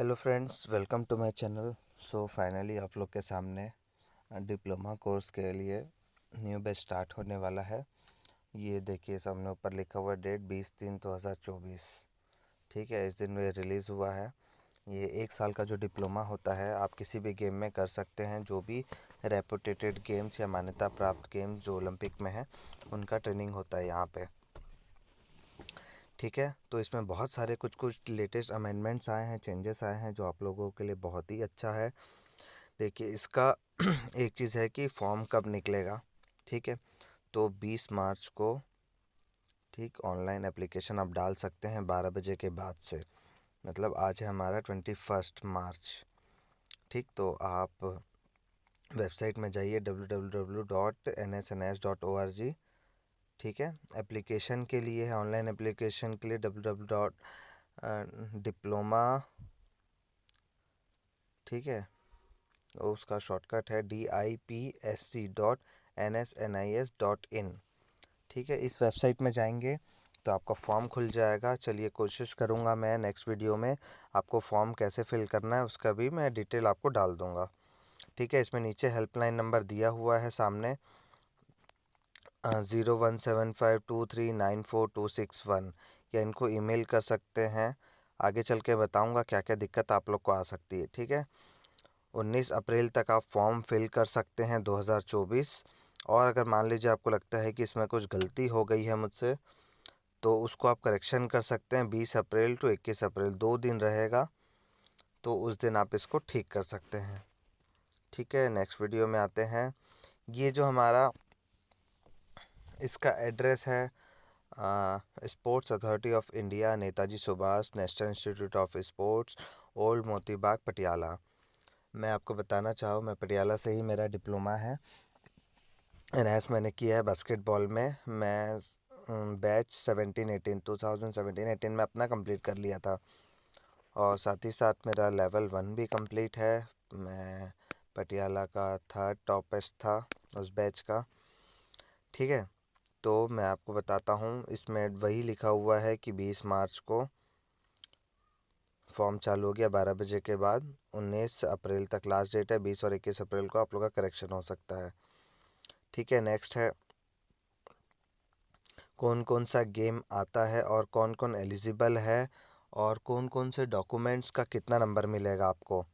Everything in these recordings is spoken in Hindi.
Hello friends, welcome to my channel. So finally आप लोग के सामने डिप्लोमा कोर्स के लिए न्यू बैच स्टार्ट होने वाला है। ये देखिए सामने ऊपर लिखा हुआ डेट 20-3-2024। ठीक है, इस दिन ये रिलीज़ हुआ है। ये 1 साल का जो डिप्लोमा होता है, आप किसी भी गेम में कर सकते हैं। जो भी रेपुटेटेड गेम्स या मान्यता प्राप्त गेम्स जो ओलंपिक में हैं, उनका ट्रेनिंग होता है यहाँ पे। ठीक है, तो इसमें बहुत सारे कुछ कुछ लेटेस्ट अमेंडमेंट्स आए हैं, चेंजेस आए हैं, जो आप लोगों के लिए बहुत ही अच्छा है। देखिए इसका एक चीज़ है कि फॉर्म कब निकलेगा। ठीक है, तो 20 मार्च को ठीक ऑनलाइन एप्लीकेशन आप डाल सकते हैं 12 बजे के बाद से। मतलब आज है हमारा 21 मार्च। ठीक, तो आप वेबसाइट में जाइए www.nsns.org। ठीक है, एप्लीकेशन के लिए है, ऑनलाइन एप्लीकेशन के लिए www.diploma। ठीक है, और उसका शॉर्टकट है DIPSC.NSNIS.in। ठीक है, इस वेबसाइट में जाएंगे तो आपका फॉर्म खुल जाएगा। चलिए कोशिश करूँगा मैं नेक्स्ट वीडियो में आपको फॉर्म कैसे फिल करना है उसका भी मैं डिटेल आपको डाल दूँगा। ठीक है, इसमें नीचे हेल्पलाइन नंबर दिया हुआ है सामने 01752394 261, या इनको ईमेल कर सकते हैं। आगे चल के बताऊँगा क्या क्या दिक्कत आप लोग को आ सकती है। ठीक है, 19 अप्रैल तक आप फॉर्म फिल कर सकते हैं 2024। और अगर मान लीजिए आपको लगता है कि इसमें कुछ गलती हो गई है मुझसे, तो उसको आप करेक्शन कर सकते हैं 20 अप्रैल टू 21 अप्रैल, 2 दिन रहेगा, तो उस दिन आप इसको ठीक कर सकते हैं। ठीक है, नेक्स्ट वीडियो में आते हैं। ये जो हमारा इसका एड्रेस है sports authority of India, Netaji Subhash national institute of sports, old Moti Bagh, Patiala. मैं आपको बताना चाहूँ, मैं पटियाला से ही मेरा डिप्लोमा है। एनएस मैंने किया है बास्केटबॉल में। मैं बैच 2017-18 में अपना कंप्लीट कर लिया था, और साथ ही साथ मेरा लेवल 1 भी कंप्लीट है। मैं पटियाला का 3rd टॉपेस्ट था उस बैच का। ठीक है, तो मैं आपको बताता हूँ, इसमें वही लिखा हुआ है कि 20 मार्च को फॉर्म चालू हो गया 12 बजे के बाद। 19 अप्रैल तक लास्ट डेट है, 20 और 21 अप्रैल को आप लोग का करेक्शन हो सकता है। ठीक है, नेक्स्ट है कौन कौन सा गेम आता है और कौन कौन एलिजिबल है, और कौन कौन से डॉक्यूमेंट्स का कितना नंबर मिलेगा आपको।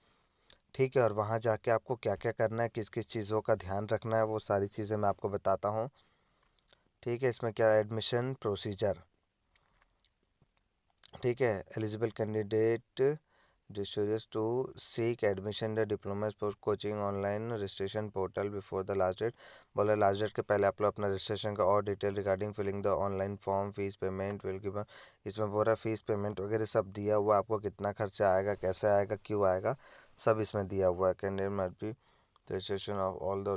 ठीक है, और वहाँ जाके आपको क्या क्या करना है, किस किस चीज़ों का ध्यान रखना है, वो सारी चीज़ें मैं आपको बताता हूँ। ठीक है, इसमें क्या एडमिशन प्रोसीजर। ठीक है, eligible candidate distribute to seek admission the diploma sports coaching online registration portal before the last date. बोला लास्ट डेट के पहले आप लोग अपना रजिस्ट्रेशन का और detail regarding filling the online form, fees payment will given. इसमें पूरा फीस पेमेंट वगैरह सब दिया हुआ, आपको कितना खर्चा आएगा, कैसे आएगा, क्यों आएगा, सब इसमें दिया हुआ है। Candidate must be registration of all the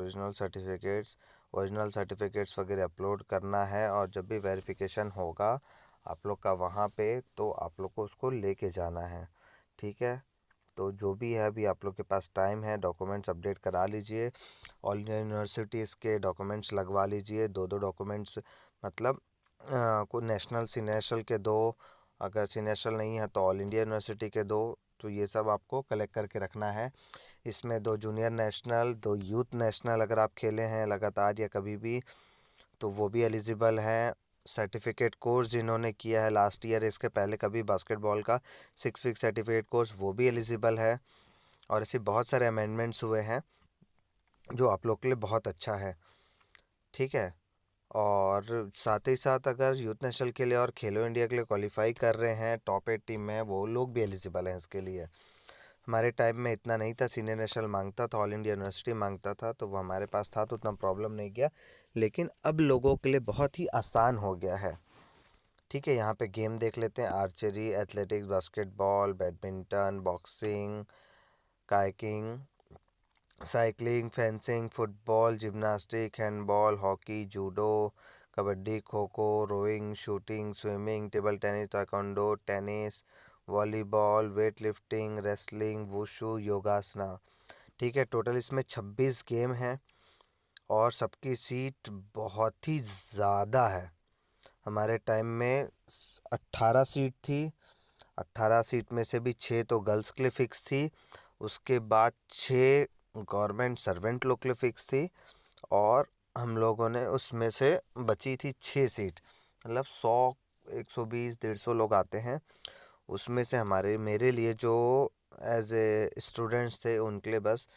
original certificates वगैरह अपलोड करना है, और जब भी वेरिफिकेशन होगा आप लोग का वहाँ पे, तो आप लोग को उसको लेके जाना है। ठीक है, तो जो भी है अभी आप लोग के पास टाइम है, डॉक्यूमेंट्स अपडेट करा लीजिए। ऑल इंडिया यूनिवर्सिटीज़ के डॉक्यूमेंट्स लगवा लीजिए, 2 डॉक्यूमेंट्स। मतलब को नेशनल सी नेशनल के 2, अगर सी नेशनल नहीं है तो ऑल इंडिया यूनिवर्सिटी के 2। तो ये सब आपको कलेक्ट करके रखना है। इसमें 2 जूनियर नेशनल, 2 यूथ नेशनल अगर आप खेले हैं लगातार या कभी भी, तो वो भी एलिजिबल हैं। सर्टिफिकेट कोर्स जिन्होंने किया है लास्ट ईयर, इसके पहले कभी बास्केटबॉल का 6 वीक सर्टिफिकेट कोर्स, वो भी एलिजिबल है। और ऐसे बहुत सारे अमेंडमेंट्स हुए हैं जो आप लोग के लिए बहुत अच्छा है। ठीक है, और साथ ही साथ अगर यूथ नेशनल के लिए और खेलो इंडिया के लिए क्वालिफाई कर रहे हैं, टॉप 8 टीम में, वो लोग भी एलिजिबल हैं इसके लिए। हमारे टाइम में इतना नहीं था, सीनियर नेशनल मांगता था, ऑल इंडिया यूनिवर्सिटी मांगता था, तो वो हमारे पास था तो उतना प्रॉब्लम नहीं किया। लेकिन अब लोगों के लिए बहुत ही आसान हो गया है। ठीक है, यहाँ पे गेम देख लेते हैं। Archery, athletics, basketball, badminton, boxing, kayaking, cycling, fencing, football, gymnastic, handball, hockey, judo, kabaddi, kho kho, rowing, shooting, swimming, table tennis, taekwondo, tennis, volleyball, weightlifting, wrestling, wushu, yogasana. ठीक है, टोटल इसमें 26 गेम हैं, और सबकी सीट बहुत ही ज़्यादा है। हमारे टाइम में 18 सीट थी, 18 सीट में से भी 6 तो गर्ल्स के लिए फिक्स थी, उसके बाद 6 गवर्नमेंट सर्वेंट लोग के लिए फिक्स थी, और हम लोगों ने उसमें से बची थी 6 सीट। मतलब 100, 120, 150 लोग आते हैं, उसमें से हमारे मेरे लिए जो एज ए स्टूडेंट्स थे उनके लिए बस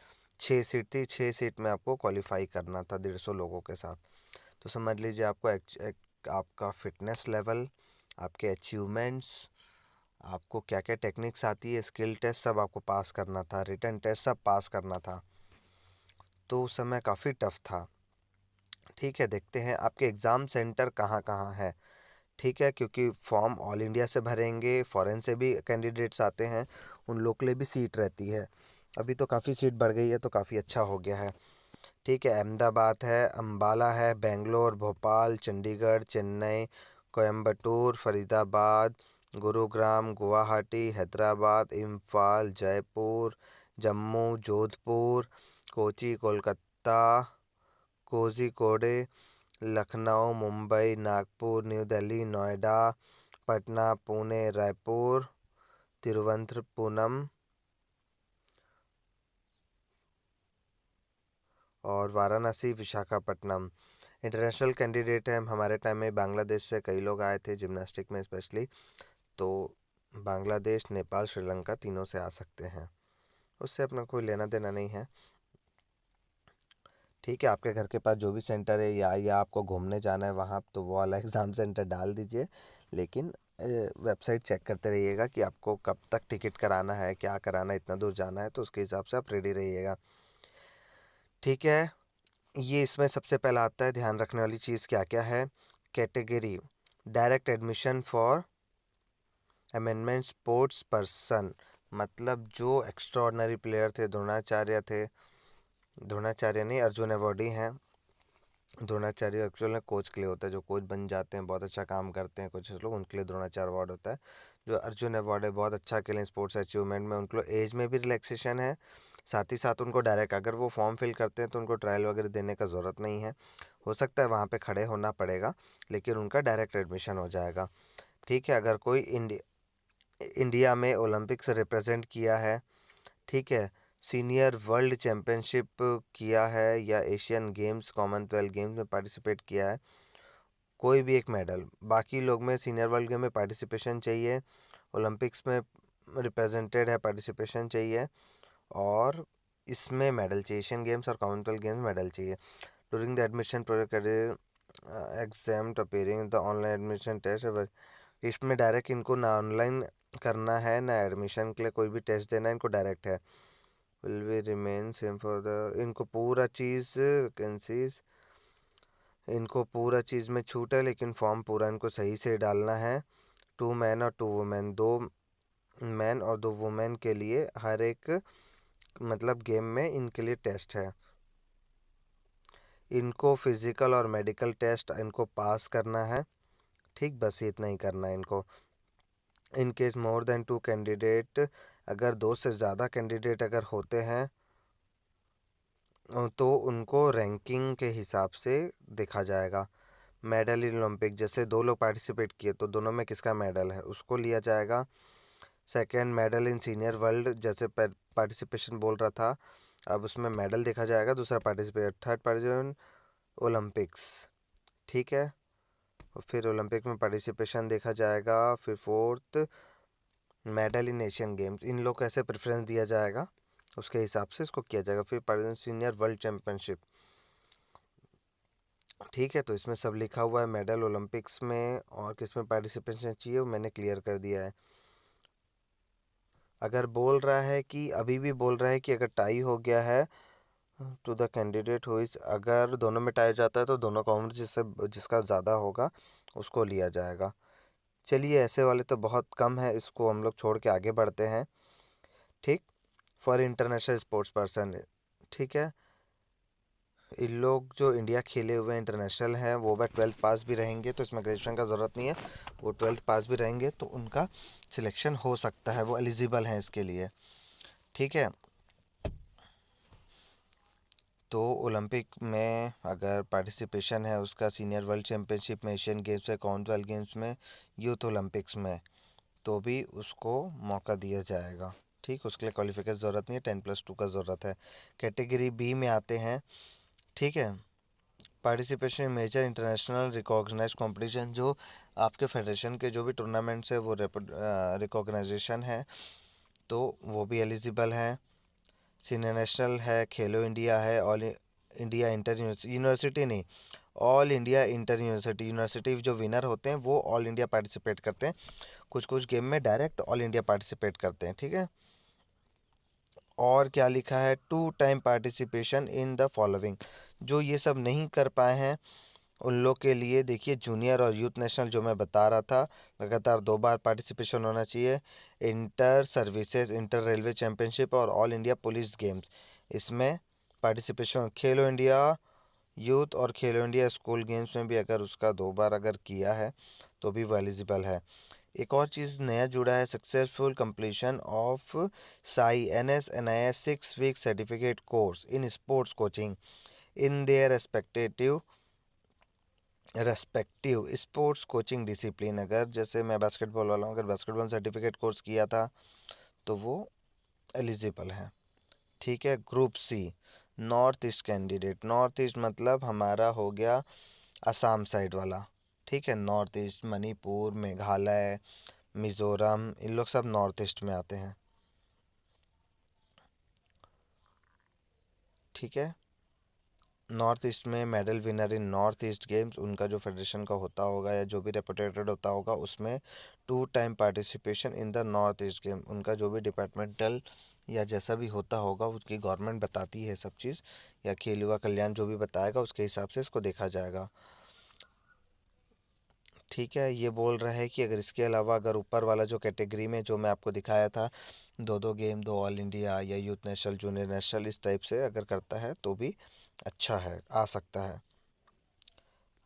6 सीट थी। 6 सीट में आपको क्वालिफाई करना था 150 लोगों के साथ। तो समझ लीजिए आपको आपका फिटनेस लेवल, आपके अचीवमेंट्स, आपको क्या क्या टेक्निक्स आती है, स्किल टेस्ट सब आपको पास करना था, रिटन टेस्ट सब पास करना था। तो उस समय काफ़ी टफ था। ठीक है, देखते हैं आपके एग्ज़ाम सेंटर कहाँ कहाँ है। ठीक है, क्योंकि फॉर्म ऑल इंडिया से भरेंगे, फॉरेन से भी कैंडिडेट्स आते हैं, उन लोग के लिए भी सीट रहती है। अभी तो काफ़ी सीट बढ़ गई है, तो काफ़ी अच्छा हो गया है। ठीक है, अहमदाबाद है, अम्बाला है, बेंगलोर, भोपाल, चंडीगढ़, चेन्नई, कोयम्बटूर, फरीदाबाद, गुरुग्राम, गुवाहाटी, हैदराबाद, इम्फाल, जयपुर, जम्मू, जोधपुर, कोची, कोलकाता, कोझिकोडे, लखनऊ, मुंबई, नागपुर, न्यू दिल्ली, नोएडा, पटना, पुणे, रायपुर, तिरुवनंतपुरम और वाराणसी, विशाखापट्टनम। इंटरनेशनल कैंडिडेट है, हमारे टाइम में बांग्लादेश से कई लोग आए थे जिम्नास्टिक में स्पेशली, तो बांग्लादेश, नेपाल, श्रीलंका तीनों से आ सकते हैं, उससे अपना कोई लेना देना नहीं है। ठीक है, आपके घर के पास जो भी सेंटर है या आपको घूमने जाना है वहाँ, तो वो वाला एग्ज़ाम सेंटर डाल दीजिए, लेकिन वेबसाइट चेक करते रहिएगा कि आपको कब तक टिकट कराना है, क्या कराना है, इतना दूर जाना है, तो उसके हिसाब से आप रेडी रहिएगा। ठीक है, ये इसमें सबसे पहला आता है, ध्यान रखने वाली चीज़ क्या क्या है। Category direct admission for amendment sports person, मतलब जो एक्स्ट्रॉर्डनरी प्लेयर थे, द्रोणाचार्य थे, द्रोणाचार्य नहीं, अर्जुन अवॉर्डी हैं। द्रोणाचार्य एक्चुअल में कोच के लिए होता है, जो कोच बन जाते हैं, बहुत अच्छा काम करते हैं कुछ लोग, उनके लिए द्रोणाचार्य अवार्ड होता है। जो अर्जुन अवार्ड है, बहुत अच्छा खेलें स्पोर्ट्स अचीवमेंट में, उनको एज में भी रिलैक्सेशन है, साथ ही साथ उनको डायरेक्ट अगर वो फॉर्म फिल करते हैं तो उनको ट्रायल वगैरह देने का ज़रूरत नहीं है। हो सकता है वहाँ पे खड़े होना पड़ेगा, लेकिन उनका डायरेक्ट एडमिशन हो जाएगा। ठीक है, अगर कोई इंडिया में ओलंपिक्स रिप्रेजेंट किया है, ठीक है, सीनियर वर्ल्ड चैम्पियनशिप किया है, या एशियन गेम्स, कॉमनवेल्थ गेम्स में पार्टिसिपेट किया है, कोई भी एक मेडल, बाकी लोग में सीनियर वर्ल्ड गेम में पार्टिसिपेशन चाहिए, ओलंपिक्स में रिप्रेजेंटेड है पार्टिसिपेशन चाहिए, और इसमें मेडल चाहिए, एशियन गेम्स और कॉमनवेल्थ गेम्स मेडल चाहिए। During the admission project exam appearing the online admission test, इसमें डायरेक्ट इनको ना ऑनलाइन करना है ना एडमिशन के लिए कोई भी टेस्ट देना है, इनको डायरेक्ट है। Will we remain same for the, इनको पूरा चीज़ वैकेंसीज, इनको पूरा चीज़ में छूट है, लेकिन फॉर्म पूरा इनको सही से डालना है। 2 मैन और 2 वुमेन, 2 मैन और 2 वुमेन के लिए हर एक मतलब गेम में इनके लिए टेस्ट है। इनको फिज़िकल और मेडिकल टेस्ट इनको पास करना है। ठीक, बस इतना ही करना है इनको। In case more than 2 candidate, अगर 2 से ज़्यादा कैंडिडेट अगर होते हैं तो उनको रैंकिंग के हिसाब से देखा जाएगा। मेडल इन ओलंपिक, जैसे 2 लोग पार्टिसिपेट किए तो दोनों में किसका मेडल है उसको लिया जाएगा। Second, medal in senior world, जैसे पार्टिसिपेशन बोल रहा था, अब उसमें मेडल देखा जाएगा, दूसरा पार्टिसिपेट। थर्ड पार्टिसिपेशन ओलंपिक्स, ठीक है, और फिर ओलंपिक में पार्टिसिपेशन देखा जाएगा। फिर fourth, medal in Asian Games, इन लोग को ऐसे प्रेफरेंस दिया जाएगा, उसके हिसाब से इसको किया जाएगा। फिर सीनियर वर्ल्ड चैम्पियनशिप, ठीक है, तो इसमें सब लिखा हुआ है, मेडल ओलंपिक्स में और किस में पार्टिसिपेशन चाहिए वो मैंने क्लियर कर दिया है। अगर बोल रहा है कि अभी भी बोल रहा है कि अगर टाई हो गया है to the candidate who is, अगर दोनों में टाई जाता है तो दोनों काउंट जिसका ज़्यादा होगा उसको लिया जाएगा। चलिए, ऐसे वाले तो बहुत कम है, इसको हम लोग छोड़ के आगे बढ़ते हैं। ठीक, फॉर इंटरनेशनल स्पोर्ट्स पर्सन, ठीक है, इन लोग जो इंडिया खेले हुए इंटरनेशनल हैं वो बाय 12th पास भी रहेंगे, तो इसमें ग्रेजुएशन का ज़रूरत नहीं है, वो 12th पास भी रहेंगे तो उनका सिलेक्शन हो सकता है, वो एलिजिबल हैं इसके लिए। ठीक है, तो ओलंपिक में अगर पार्टिसिपेशन है उसका सीनियर वर्ल्ड चैम्पियनशिप में, एशियन गेम्स में, कॉमनवेल्थ गेम्स में, यूथ ओलंपिक्स में, तो भी उसको मौका दिया जाएगा। ठीक, उसके लिए क्वालिफिकेशन ज़रूरत नहीं है, 10+2 का ज़रूरत है। कैटेगरी बी में आते हैं। ठीक है, participation in major international recognise competition, जो आपके फेडरेशन के जो भी टूर्नामेंट्स है वो रिकॉग्नाइजेशन है, तो वो भी एलिजिबल हैं। सीनियर नेशनल है, खेलो इंडिया है, ऑल इंडिया इंटर यूनिवर्सिटी नहीं, all India inter university, university जो विनर होते हैं वो ऑल इंडिया पार्टिसिपेट करते हैं। कुछ कुछ गेम में डायरेक्ट ऑल इंडिया पार्टिसिपेट करते हैं। ठीक है, और क्या लिखा है, 2 time participation in the following, जो ये सब नहीं कर पाए हैं उन लोग के लिए देखिए जूनियर और यूथ नेशनल जो मैं बता रहा था, लगातार 2 बार पार्टिसिपेशन होना चाहिए। Inter services, inter railway championship और ऑल इंडिया पुलिस गेम्स, इसमें पार्टिसिपेशन। खेलो इंडिया यूथ और खेलो इंडिया स्कूल गेम्स में भी अगर उसका 2 बार अगर किया है तो भी वो एलिजिबल है। एक और चीज़ नया जुड़ा है, successful completion of SAI NS 6 week certificate course in sports coaching in their respective sports coaching discipline. अगर जैसे मैं बास्केटबॉल वाला हूँ, अगर बास्केटबॉल सर्टिफिकेट कोर्स किया था तो वो एलिजिबल है। ठीक है, group C, north east candidate. North east मतलब हमारा हो गया असम साइड वाला। ठीक है, नॉर्थ ईस्ट मणिपुर, मेघालय, मिज़ोरम, इन लोग सब नॉर्थ ईस्ट में आते हैं। ठीक है, नॉर्थ ईस्ट में medal winner in north east games, उनका जो फेडरेशन का होता होगा या जो भी रेपुटेटेड होता होगा उसमें 2 time participation in the north east game, उनका जो भी डिपार्टमेंटल या जैसा भी होता होगा उसकी गवर्नमेंट बताती है सब चीज़, या खेल युवा कल्याण जो भी बताएगा उसके हिसाब से इसको देखा जाएगा। ठीक है, ये बोल रहा है कि अगर इसके अलावा अगर ऊपर वाला जो कैटेगरी में जो मैं आपको दिखाया था, 2-2 गेम, 2 ऑल इंडिया या यूथ नेशनल जूनियर नेशनल, इस टाइप से अगर करता है तो भी अच्छा है, आ सकता है।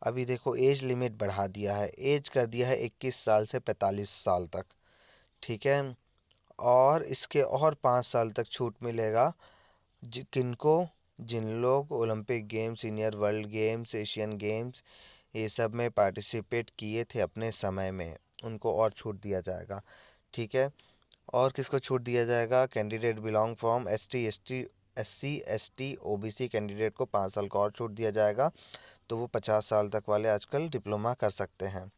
अभी देखो एज लिमिट बढ़ा दिया है, एज कर दिया है 21 साल से 45 साल तक। ठीक है, और इसके और 5 साल तक छूट मिलेगा किनको, जिन लोग Olympic games, senior world games, Asian games ये सब में पार्टिसिपेट किए थे अपने समय में, उनको और छूट दिया जाएगा। ठीक है, और किसको छूट दिया जाएगा, candidate belong from SC ST OBC candidate को 5 साल का और छूट दिया जाएगा, तो वो 50 साल तक वाले आजकल डिप्लोमा कर सकते हैं।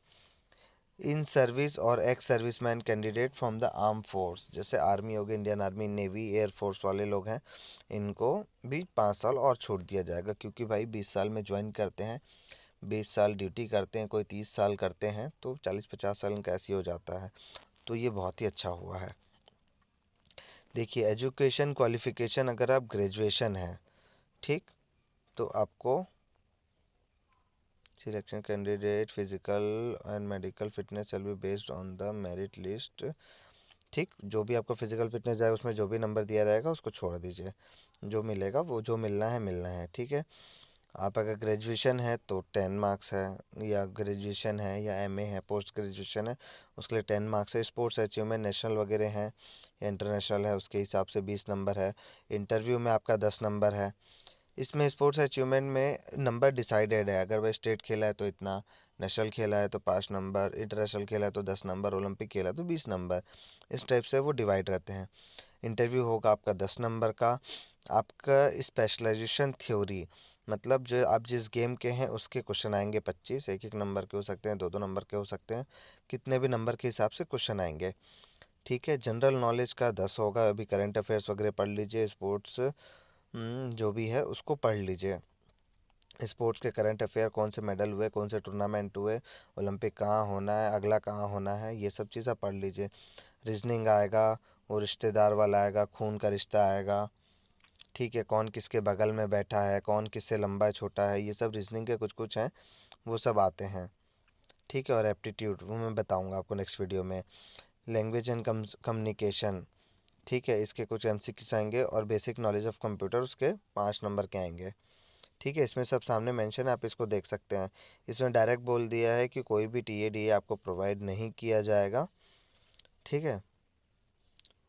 इन सर्विस और ex serviceman candidate from the arm force, जैसे आर्मी हो गई, इंडियन आर्मी, नेवी, एयरफोर्स वाले लोग हैं, इनको भी 5 साल और छूट दिया जाएगा, क्योंकि भाई 20 साल में ज्वाइन करते हैं, 20 साल ड्यूटी करते हैं, कोई 30 साल करते हैं, तो 40-50 साल इनका ऐसे ही हो जाता है, तो ये बहुत ही अच्छा हुआ है। देखिए एजुकेशन क्वालिफिकेशन, अगर आप ग्रेजुएशन हैं, ठीक, तो आपको selection candidate physical and medical fitness shall be based on the merit list. ठीक, जो भी आपका फिजिकल फिटनेस जाएगा उसमें जो भी नंबर दिया रहेगा उसको छोड़ दीजिए, जो मिलेगा वो जो मिलना है मिलना है। ठीक है, आप अगर ग्रेजुएशन है तो 10 मार्क्स है, या ग्रेजुएशन है या MA है, पोस्ट ग्रेजुएशन है, उसके लिए 10 मार्क्स है। स्पोर्ट्स अचीवमेंट नेशनल वगैरह हैं या इंटरनेशनल है उसके हिसाब से 20 नंबर है। इंटरव्यू में आपका 10 नंबर है। इसमें स्पोर्ट्स अचीवमेंट में नंबर डिसाइडेड है, अगर वह स्टेट खेला है तो इतना, नेशनल खेला है तो 5 नंबर, इंटरनेशनल खेला है तो 10 नंबर, ओलंपिक खेला है तो 20 नंबर, इस टाइप से वो डिवाइड रहते हैं। इंटरव्यू होगा आपका 10 नंबर का। आपका स्पेशलाइजेशन थ्योरी, मतलब जो आप जिस गेम के हैं उसके क्वेश्चन आएंगे 25, 1-1 नंबर के हो सकते हैं, 2-2 नंबर के हो सकते हैं, कितने भी नंबर के हिसाब से क्वेश्चन आएंगे। ठीक है, जनरल नॉलेज का 10 होगा, अभी करंट अफेयर्स वगैरह पढ़ लीजिए, स्पोर्ट्स जो भी है उसको पढ़ लीजिए, स्पोर्ट्स के करंट अफेयर, कौन से मेडल हुए, कौन से टूर्नामेंट हुए, ओलंपिक कहाँ होना है, अगला कहाँ होना है, ये सब चीज़ आप पढ़ लीजिए। रीजनिंग आएगा, वो रिश्तेदार वाला आएगा, खून का रिश्ता आएगा। ठीक है, कौन किसके बगल में बैठा है, कौन किससे लंबा छोटा है, ये सब रीजनिंग के कुछ कुछ हैं, वो सब आते हैं। ठीक है, और एप्टीट्यूड वो मैं बताऊंगा आपको नेक्स्ट वीडियो में। लैंग्वेज एंड कम्युनिकेशन, ठीक है, इसके कुछ MCQs आएंगे, और बेसिक नॉलेज ऑफ कंप्यूटर उसके 5 नंबर के आएंगे। ठीक है, इसमें सब सामने मेंशन है, आप इसको देख सकते हैं। इसमें डायरेक्ट बोल दिया है कि कोई भी TADA आपको प्रोवाइड नहीं किया जाएगा। ठीक है,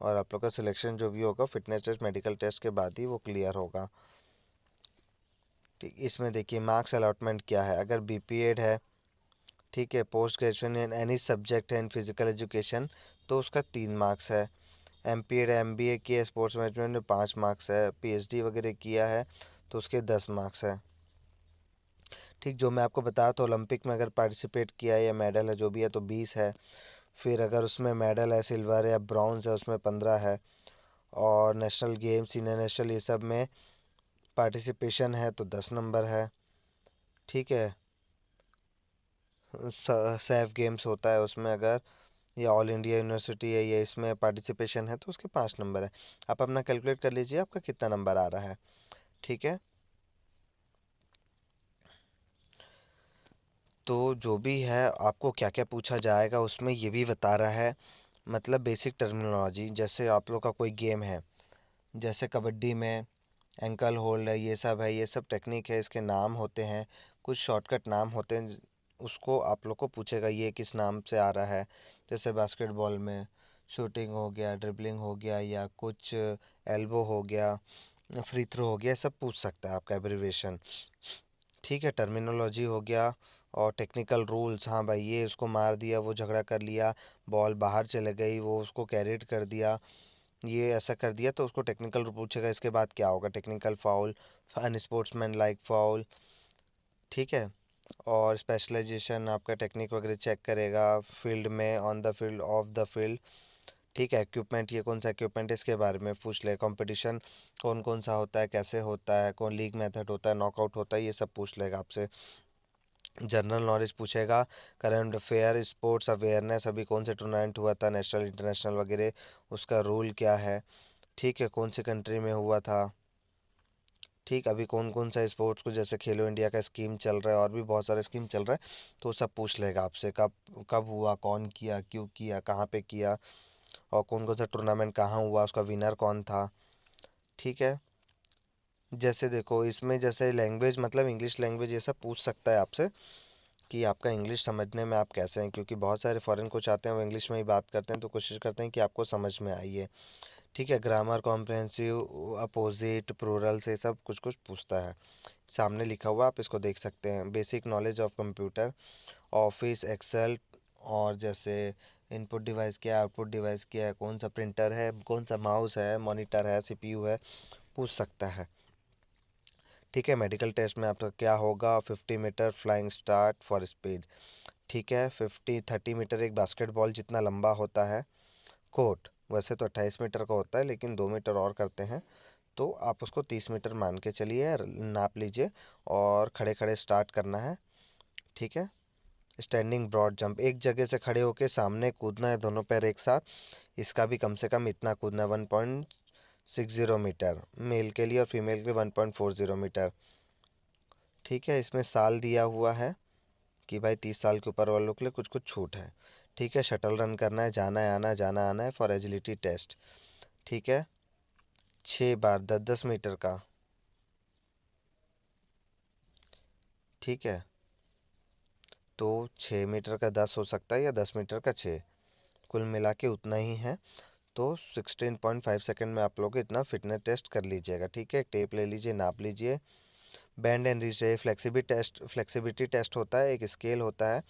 और आप लोग का सिलेक्शन जो भी होगा फिटनेस टेस्ट, मेडिकल टेस्ट के बाद ही वो क्लियर होगा। ठीक, इसमें देखिए मार्क्स अलॉटमेंट क्या है, अगर BPED है, ठीक है, post graduation in any subject है इन फिजिकल एजुकेशन, तो उसका 3 मार्क्स है। MPED MBA किया है स्पोर्ट्स मैनेजमेंट में 5 मार्क्स है। PhD वगैरह किया है तो उसके 10 मार्क्स है। ठीक, जो मैं आपको बता रहा था ओलंपिक में अगर पार्टिसिपेट किया है या मेडल है जो भी है तो 20 है। फिर अगर उसमें मेडल है सिल्वर या ब्रॉन्ज है उसमें 15 है। और नेशनल गेम्स सीनियर नेशनल ये सब में पार्टिसिपेशन है तो 10 नंबर है। ठीक है, सैफ गेम्स होता है उसमें अगर, या ऑल इंडिया यूनिवर्सिटी है ये इसमें पार्टिसिपेशन है तो उसके 5 नंबर है। आप अपना कैलकुलेट कर लीजिए आपका कितना नंबर आ रहा है। ठीक है, तो जो भी है आपको क्या क्या पूछा जाएगा उसमें ये भी बता रहा है। मतलब बेसिक टर्मिनोलॉजी, जैसे आप लोग का कोई गेम है, जैसे कबड्डी में एंकल होल्ड है, ये सब है, ये सब टेक्निक है, इसके नाम होते हैं, कुछ शॉर्टकट नाम होते हैं, उसको आप लोग को पूछेगा ये किस नाम से आ रहा है। जैसे बास्केटबॉल में शूटिंग हो गया, ड्रिबलिंग हो गया, या कुछ एल्बो हो गया, फ्री थ्रो हो गया, सब पूछ सकता है आपका एब्रिविएशन। ठीक है, टर्मिनोलॉजी हो गया। और टेक्निकल रूल्स, हाँ भाई ये उसको मार दिया, वो झगड़ा कर लिया, बॉल बाहर चले गई, वो उसको कैरिड कर दिया, ये ऐसा कर दिया, तो उसको टेक्निकल पूछेगा। इसके बाद क्या होगा, टेक्निकल फाउल, अनस्पोर्ट्समैन लाइक फाउल। ठीक है, और स्पेशलाइजेशन आपका टेक्निक वगैरह चेक करेगा फील्ड में, on the field, of the field. ठीक है, इक्विपमेंट, ये कौन सा इक्विपमेंट है इसके बारे में पूछ ले। कंपटीशन कौन कौन सा होता है, कैसे होता है, कौन लीग मेथड होता है, नॉकआउट होता है, ये सब पूछ लेगा आपसे। जनरल नॉलेज पूछेगा, करंट अफेयर, स्पोर्ट्स अवेयरनेस, अभी कौन से टूर्नामेंट हुआ था, नेशनल इंटरनेशनल वगैरह, उसका रूल क्या है। ठीक है, कौन सी कंट्री में हुआ था। ठीक, अभी कौन कौन सा स्पोर्ट्स को, जैसे खेलो इंडिया का स्कीम चल रहा है और भी बहुत सारे स्कीम चल रहा है, तो सब पूछ लेगा आपसे, कब कब हुआ, कौन किया, क्यों किया, कहाँ पे किया, और कौन कौन सा टूर्नामेंट कहाँ हुआ, उसका विनर कौन था। ठीक है, जैसे देखो इसमें जैसे लैंग्वेज, मतलब इंग्लिश लैंग्वेज ये सब पूछ सकता है आपसे कि आपका इंग्लिश समझने में आप कैसे हैं, क्योंकि बहुत सारे फॉरेन कोच आते हैं वो इंग्लिश में ही बात करते हैं, तो कोशिश करते हैं कि आपको समझ में आइए। ठीक है, ग्रामर, कॉम्प्रहेंसिव, अपोजिट, प्लूरल से सब कुछ कुछ पूछता है। सामने लिखा हुआ आप इसको देख सकते हैं। Basic knowledge of computer, office, excel, और जैसे इनपुट डिवाइस क्या है, आउटपुट डिवाइस क्या है, कौन सा प्रिंटर है, कौन सा माउस है, मॉनिटर है, सीपीयू है, पूछ सकता है। ठीक है, मेडिकल टेस्ट में आपका क्या होगा, 50 metre flying start for speed. ठीक है, 30 मीटर एक बास्केटबॉल जितना लंबा होता है कोर्ट, वैसे तो 28 मीटर का होता है लेकिन 2 मीटर और करते हैं, तो आप उसको 30 मीटर मान के चलिए, नाप लीजिए, और खड़े खड़े स्टार्ट करना है। ठीक है, स्टैंडिंग ब्रॉड जंप, एक जगह से खड़े होके सामने कूदना है दोनों पैर एक साथ, इसका भी कम से कम इतना कूदना है, 1.60 मीटर मेल के लिए, और फीमेल के लिए 1.40 मीटर। ठीक है, इसमें साल दिया हुआ है कि भाई 30 साल के ऊपर वालों के लिए कुछ कुछ छूट है। ठीक है, शटल रन करना है, जाना आना है फॉर एजिलिटी टेस्ट। ठीक है, 6 बार 10-10 मीटर का। ठीक है, तो 6 मीटर का 10 हो सकता है या 10 मीटर का 6, कुल मिला के उतना ही है। तो 16.5 सेकेंड में आप लोग इतना फिटनेस टेस्ट कर लीजिएगा। ठीक है, एक टेप ले लीजिए, नाप लीजिए। Band and Rise flexibility test होता है, एक स्केल होता है,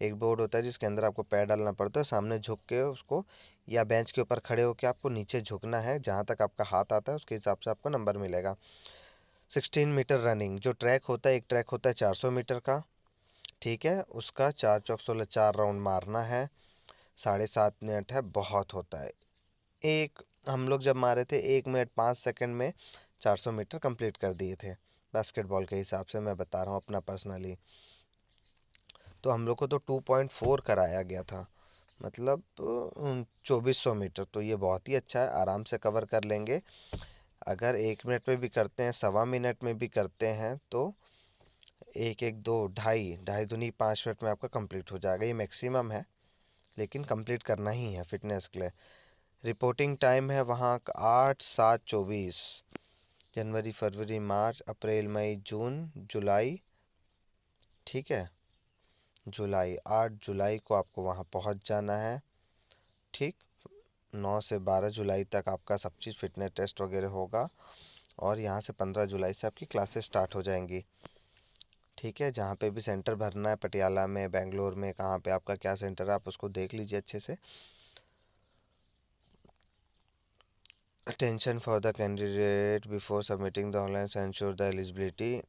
एक बोर्ड होता है जिसके अंदर आपको पैर डालना पड़ता है, सामने झुक के उसको, या बेंच के ऊपर खड़े होकर आपको नीचे झुकना है, जहाँ तक आपका हाथ आता है उसके हिसाब से आपको नंबर मिलेगा। 16 मीटर रनिंग, जो ट्रैक होता है, एक ट्रैक होता है 400 मीटर का। ठीक है, उसका 4 चौक 16 4 राउंड मारना है, 7.5 मिनट है, बहुत होता है। एक, हम लोग जब मारे थे 1 मिनट 5 सेकंड में 400 मीटर कंप्लीट कर दिए थे, बास्केटबॉल के हिसाब से मैं बता रहा हूँ अपना पर्सनली। तो हम लोग को तो 2.4 कराया गया था, मतलब 2400 मीटर, तो ये बहुत ही अच्छा है, आराम से कवर कर लेंगे। अगर 1 मिनट में भी करते हैं, 1.25 मिनट में भी करते हैं, तो एक एक दो ढाई ढाई दूनी 5 मिनट में आपका कंप्लीट हो जाएगा, ये मैक्सिमम है, लेकिन कंप्लीट करना ही है फिटनेस के लिए। रिपोर्टिंग टाइम है वहाँ का 8 7 24, जनवरी फरवरी मार्च अप्रैल मई जून जुलाई। ठीक है, जुलाई, 8 जुलाई को आपको वहाँ पहुँच जाना है। ठीक, 9 से 12 जुलाई तक आपका सब चीज़ फिटनेस टेस्ट वगैरह होगा, और यहाँ से 15 जुलाई से आपकी क्लासेस स्टार्ट हो जाएंगी। ठीक है, जहाँ पे भी सेंटर भरना है, पटियाला में, बेंगलोर में, कहाँ पे आपका क्या सेंटर है आप उसको देख लीजिए अच्छे से। Attention for the candidate before submitting the online ensure the eligibility.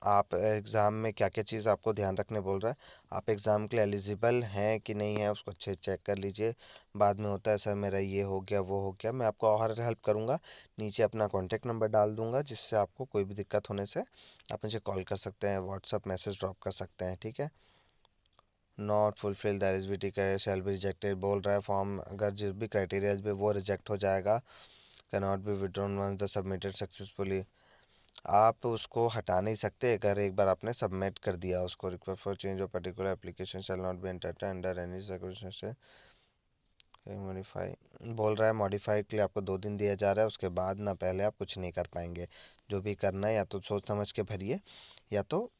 आप एग्ज़ाम में क्या क्या चीज़ आपको ध्यान रखने बोल रहा है, आप एग्ज़ाम के लिए एलिजिबल हैं कि नहीं है उसको अच्छे चेक कर लीजिए। बाद में होता है सर मेरा ये हो गया वो हो गया, मैं आपको और हेल्प करूँगा। नीचे अपना कॉन्टैक्ट नंबर डाल दूँगा, जिससे आपको कोई भी दिक्कत होने से आप मुझे कॉल कर सकते हैं, व्हाट्सअप मैसेज ड्रॉप कर सकते हैं, ठीक है। नॉट फुलफिल द एलिजिबिलिटी का शैल बी रिजेक्टेड बोल रहा है, फॉर्म अगर जिस भी क्राइटेरिया भी वो रिजेक्ट हो जाएगा। Can not be withdrawn once the submitted successfully. आप उसको हटा नहीं सकते अगर एक बार आपने सबमिट कर दिया उसको। Request for change of particular application shall not be entertain under any circumstances. Modify बोल रहा है, मॉडिफाई के लिए आपको 2 दिन दिया जा रहा है, उसके बाद ना पहले आप कुछ नहीं कर पाएंगे। जो भी करना है या तो सोच समझ के भरिए, या तो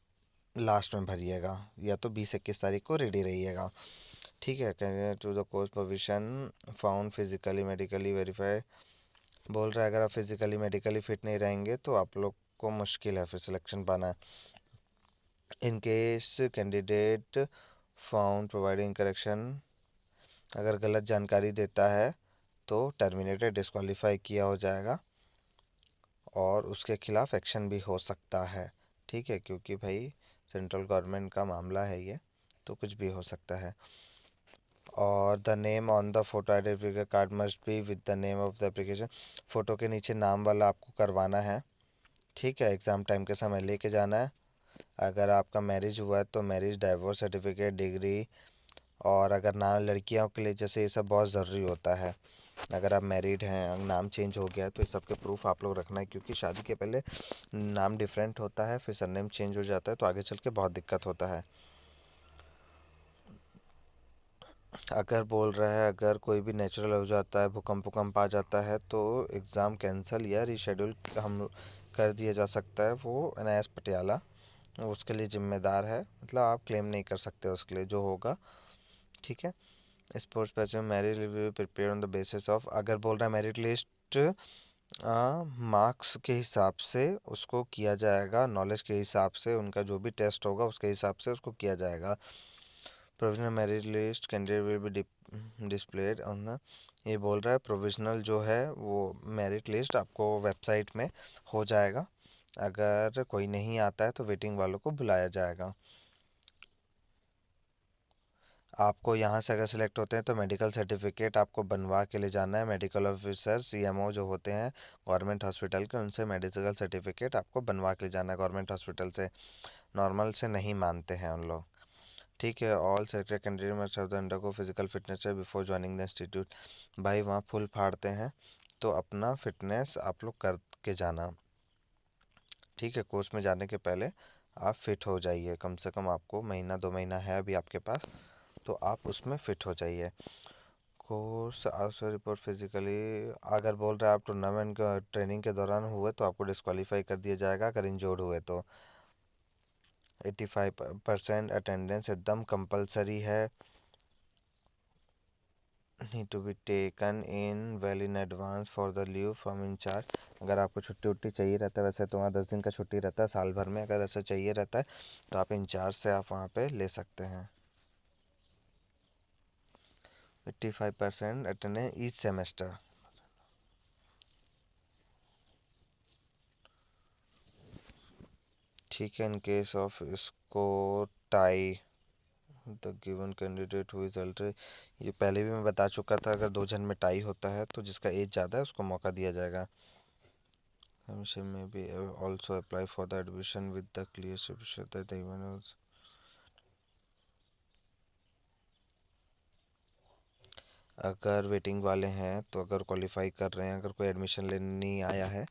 लास्ट में भरिएगा, या तो 20-21 तारीख को रेडी रहिएगा, ठीक है। Candidate to the course provision found physically medically verify बोल रहा है, अगर आप फिजिकली मेडिकली फिट नहीं रहेंगे तो आप लोग को मुश्किल है फिर सिलेक्शन पाना। In case candidate found providing correction, अगर गलत जानकारी देता है तो टर्मिनेटेड डिस्क्वालीफाई किया हो जाएगा और उसके खिलाफ एक्शन भी हो सकता है, ठीक है, क्योंकि भाई सेंट्रल गवर्नमेंट का मामला है ये, तो कुछ भी हो सकता है। और the name on the photo identification card must be with the name of the application. Photo के नीचे नाम वाला आपको करवाना है, ठीक है, एग्ज़ाम टाइम के समय लेके जाना है। अगर आपका मैरिज हुआ है तो मैरिज, डाइवोर्स सर्टिफिकेट, डिग्री, और अगर नाम लड़कियों के लिए जैसे ये सब बहुत ज़रूरी होता है। अगर आप मैरिड हैं, नाम चेंज हो गया है, तो इस सब के प्रूफ आप लोग रखना है, क्योंकि शादी के पहले नाम डिफरेंट होता है, फिर सरनेम चेंज हो जाता है, तो आगे चल के बहुत दिक्कत होता है। अगर बोल रहा है अगर कोई भी नेचुरल हो जाता है, भूकंप भूकंप आ जाता है, तो एग्ज़ाम कैंसिल या रीशेड्यूल हम कर दिया जा सकता है। वो एनआईएस पटियाला उसके लिए जिम्मेदार है, मतलब आप क्लेम नहीं कर सकते उसके लिए जो होगा, ठीक है। Sports person merit review prepare on the basis of, अगर बोल रहा है मेरिट लिस्ट मार्क्स के हिसाब से उसको किया जाएगा, नॉलेज के हिसाब से, उनका जो भी टेस्ट होगा उसके हिसाब से उसको किया जाएगा। Provisional merit list candidate will be displayed on the, ये बोल रहा है प्रोविजनल जो है वो मेरिट लिस्ट आपको वेबसाइट में हो जाएगा। अगर कोई नहीं आता है तो वेटिंग वालों को बुलाया जाएगा। आपको यहाँ से अगर सिलेक्ट होते हैं तो मेडिकल सर्टिफिकेट आपको बनवा के ले जाना है। मेडिकल ऑफिसर सीएमओ जो होते हैं गवर्नमेंट हॉस्पिटल के, उनसे मेडिकल सर्टिफिकेट आपको बनवा के ले जाना है गवर्नमेंट हॉस्पिटल से, नॉर्मल से नहीं मानते हैं उन लोग, ठीक है। All selected candidate must have the undergo physical fitness before joining the institute. भाई वहाँ फुल फाड़ते हैं, तो अपना फिटनेस आप लोग करके जाना, ठीक है। कोर्स में जाने के पहले आप फिट हो जाइए, कम से कम आपको महीना 2 महीना है अभी आपके पास, तो आप उसमें फिट हो जाइए। कोर्स आल्सो रिपोर्ट फिजिकली, अगर बोल रहे हैं आप टूर्नामेंट का ट्रेनिंग के दौरान हुए तो आपको डिस्क्वालीफाई कर दिया जाएगा, अगर इंजोर्ड हुए तो। 85% अटेंडेंस एकदम कंपलसरी है, need to be taken in well in advance for the leave from incharge. अगर आपको छुट्टी उट्टी चाहिए रहता है, वैसे तो वहाँ 10 दिन का छुट्टी रहता है साल भर में, अगर ऐसा चाहिए रहता है तो आप इंचार्ज से आप वहाँ पे ले सकते हैं। 85% अटेंडेंस ईच सेमेस्टर, ठीक है। इन केस ऑफ इसको tie the given candidate who is alter, ये पहले भी मैं बता चुका था, अगर 2 जन में टाई होता है तो जिसका एज ज़्यादा है उसको मौका दिया जाएगा। Admission may be also apply for the admission with the clear certificate that the event was, अगर वेटिंग वाले हैं तो अगर क्वालिफाई कर रहे हैं, अगर कोई एडमिशन लेने नहीं आया है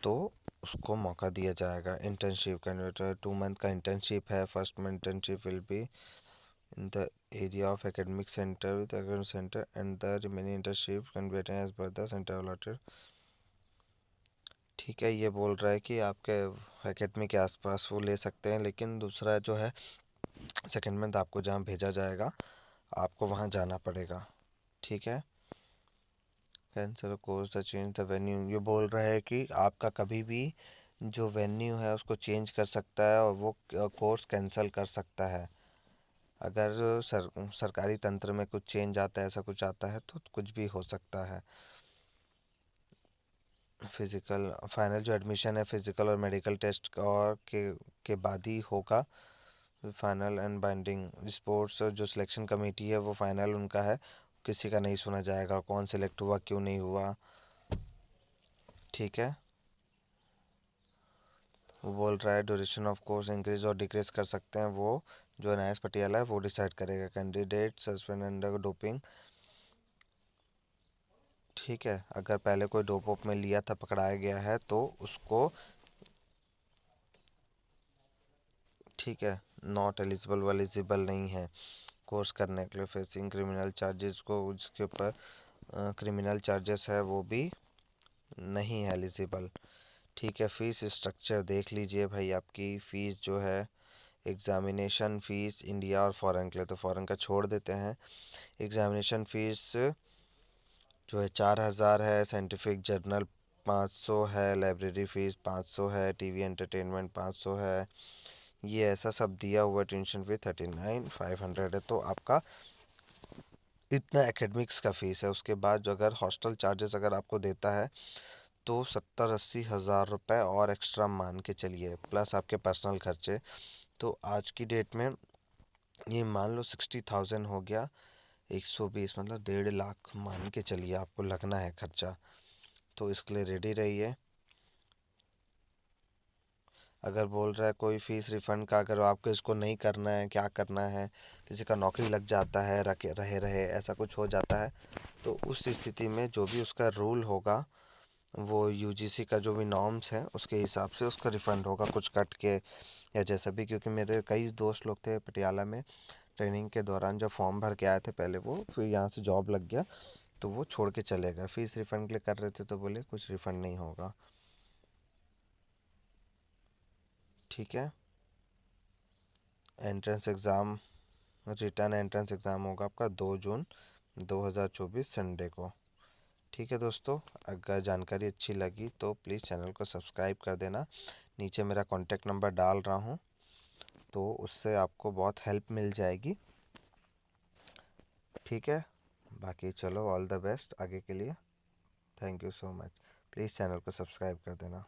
तो उसको मौका दिया जाएगा। इंटर्नशिप कैंडिडेट 2 मंथ का इंटर्नशिप है, first month internship will be in the area of academic centre with academic centre and the remaining internship can be attend as per the centre allotted, ठीक है। ये बोल रहा है कि आपके एकेडमी के आसपास वो ले सकते हैं, लेकिन दूसरा जो है सेकेंड मंथ आपको जहाँ भेजा जाएगा आपको वहाँ जाना पड़ेगा, ठीक है। Cancel course the change the venue, ये बोल रहा है कि आपका कभी भी जो वेन्यू है उसको चेंज कर सकता है और वो कोर्स कैंसिल कर सकता है। अगर सरकारी तंत्र में कुछ चेंज आता है, ऐसा कुछ आता है तो कुछ भी हो सकता है। फिज़िकल फाइनल जो एडमिशन है फिज़िकल और मेडिकल टेस्ट का और के बाद ही होगा। फाइनल एंड बाइंडिंग स्पोर्ट्स जो सिलेक्शन कमेटी है वो फाइनल उनका है, किसी का नहीं सुना जाएगा, कौन सेलेक्ट हुआ क्यों नहीं हुआ। ठीक है, वो बोल रहा है ड्यूरेशन ऑफ कोर्स इंक्रीज और डिक्रीज कर सकते हैं, वो जो NIS पटियाला है वो डिसाइड करेगा। Candidate suspend under doping. ठीक है, अगर पहले कोई डोप वोप में लिया था, पकड़ाया गया है तो उसको, ठीक है, नॉट एलिजिबल व एलिजिबल नहीं है कोर्स करने के लिए। फेसिंग क्रिमिनल चार्जेस को, उसके ऊपर क्रिमिनल चार्जेस है, वो भी नहीं है एलिजिबल। ठीक है, फ़ीस स्ट्रक्चर देख लीजिए भाई। आपकी फ़ीस जो है एग्ज़ामिनेशन फ़ीस इंडिया और फ़ॉरेन के लिए, तो फ़ॉरेन का छोड़ देते हैं। एग्ज़ामिनेशन फ़ीस जो है 4,000 है, साइंटिफिक जर्नल 500 है, लाइब्रेरी फ़ीस 500 है, टीवी एंटरटेनमेंट 500 है, ये ऐसा सब दिया हुआ। ट्यूशन फ़ी 39,500 है। तो आपका इतना एकेडमिक्स का फ़ीस है। उसके बाद जो अगर हॉस्टल चार्जेस अगर आपको देता है तो 70-80 हज़ार रुपये और एक्स्ट्रा मान के चलिए, प्लस आपके पर्सनल खर्चे। तो आज की डेट में ये मान लो 60,000 हो गया, 120 मतलब 1.5 लाख मान के चलिए आपको लगना है खर्चा। तो इसके लिए रेडी रहिए। अगर बोल रहा है कोई फ़ीस रिफ़ंड का, अगर आपको इसको नहीं करना है, क्या करना है, किसी का नौकरी लग जाता है, रखे रहे रहे ऐसा कुछ हो जाता है, तो उस स्थिति में जो भी उसका रूल होगा, वो UGC का जो भी नॉर्म्स हैं उसके हिसाब से उसका रिफ़ंड होगा, कुछ कट के या जैसा भी। क्योंकि मेरे कई दोस्त लोग थे पटियाला में, ट्रेनिंग के दौरान जब फॉर्म भर के आए थे पहले, वो फिर यहाँ से जॉब लग गया तो वो छोड़ के चले गए। फ़ीस रिफ़ंड के लिए कर रहे थे तो बोले कुछ रिफ़ंड नहीं होगा। ठीक है, entrance exam, return entrance exam होगा आपका 2 जून 2024 संडे को। ठीक है दोस्तों, अगर जानकारी अच्छी लगी तो प्लीज़ चैनल को सब्सक्राइब कर देना। नीचे मेरा कॉन्टैक्ट नंबर डाल रहा हूँ, तो उससे आपको बहुत हेल्प मिल जाएगी। ठीक है, बाकी चलो, ऑल द बेस्ट आगे के लिए। Thank you so much. Please channel को सब्सक्राइब कर देना।